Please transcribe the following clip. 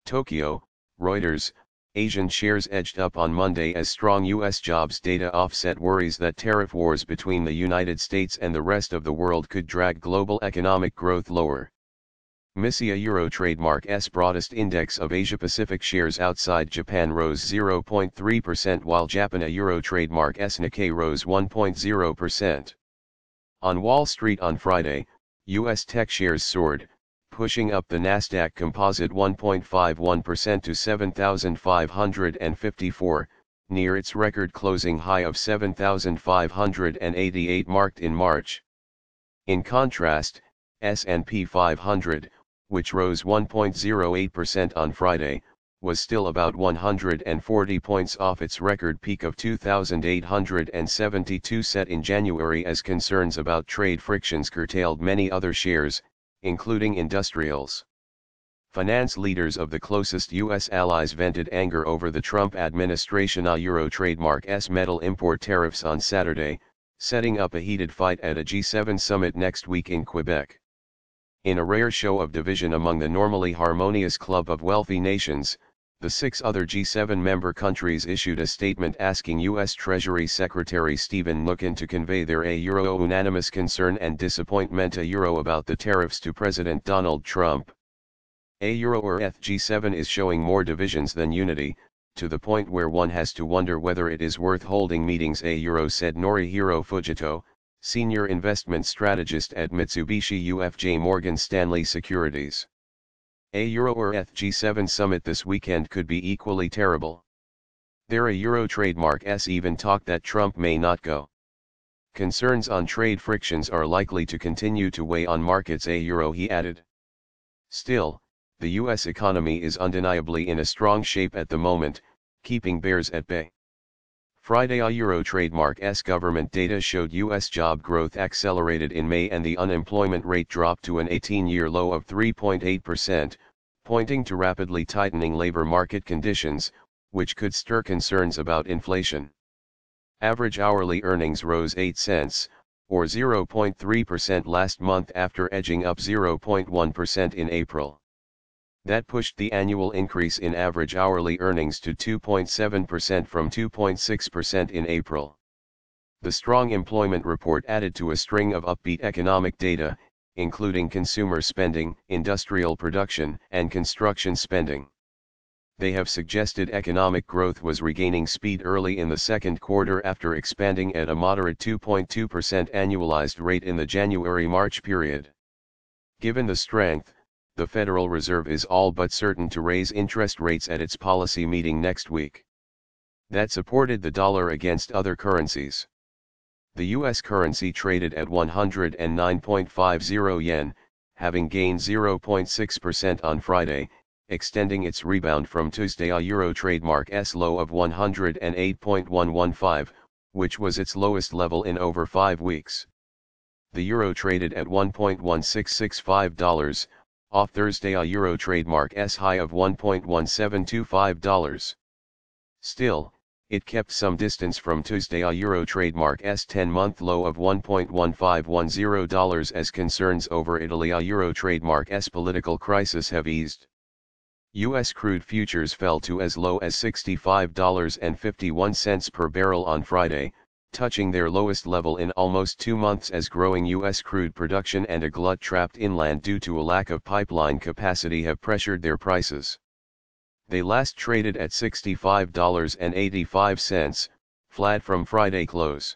Tokyo, Reuters, Asian shares edged up on Monday as strong U.S. jobs data offset worries that tariff wars between the United States and the rest of the world could drag global economic growth lower. MISIA Euro trademark's broadest index of Asia-Pacific shares outside Japan rose 0.3% while Japan Euro trademark's Nikkei rose 1.0%. On Wall Street on Friday, U.S. tech shares soared, pushing up the Nasdaq Composite 1.51% to 7,554, near its record closing high of 7,588 marked in March. In contrast, S&P 500, which rose 1.08% on Friday, was still about 140 points off its record peak of 2,872 set in January as concerns about trade frictions curtailed many other shares, including industrials. Finance leaders of the closest U.S. allies vented anger over the Trump administration Euro trademark's metal import tariffs on Saturday, setting up a heated fight at a G7 summit next week in Quebec. In a rare show of division among the normally harmonious club of wealthy nations, the 6 other G7 member countries issued a statement asking U.S. Treasury Secretary Stephen Mnuchin to convey their unanimous concern and disappointment about the tariffs to President Donald Trump. G7 is showing more divisions than unity, to the point where one has to wonder whether it is worth holding meetings, said Norihiro Fujito, senior investment strategist at Mitsubishi UFJ Morgan Stanley Securities. G7 summit this weekend could be equally terrible. There Euro trademark's even talk that Trump may not go. Concerns on trade frictions are likely to continue to weigh on markets, he added. Still, the U.S. economy is undeniably in a strong shape at the moment, keeping bears at bay. Friday Euro trademark's government data showed U.S. job growth accelerated in May and the unemployment rate dropped to an 18-year low of 3.8%, pointing to rapidly tightening labor market conditions, which could stir concerns about inflation. Average hourly earnings rose 8 cents, or 0.3% last month after edging up 0.1% in April. That pushed the annual increase in average hourly earnings to 2.7% from 2.6% in April. The strong employment report added to a string of upbeat economic data, including consumer spending, industrial production, and construction spending. They have suggested economic growth was regaining speed early in the second quarter after expanding at a moderate 2.2% annualized rate in the January-March period. Given the strength, the Federal Reserve is all but certain to raise interest rates at its policy meeting next week. That supported the dollar against other currencies. The U.S. currency traded at 109.50 yen, having gained 0.6% on Friday, extending its rebound from Tuesday Euro trademark's low of 108.115, which was its lowest level in over 5 weeks. The euro traded at $1.1665, off Thursday Euro trademark's high of $1.1725. Still, it kept some distance from Tuesday Euro trademark's 10-month low of $1.1510 as concerns over Italy Euro trademark's political crisis have eased. U.S. crude futures fell to as low as $65.51 per barrel on Friday, touching their lowest level in almost 2 months as growing U.S. crude production and a glut trapped inland due to a lack of pipeline capacity have pressured their prices. They last traded at $65.85, flat from Friday close.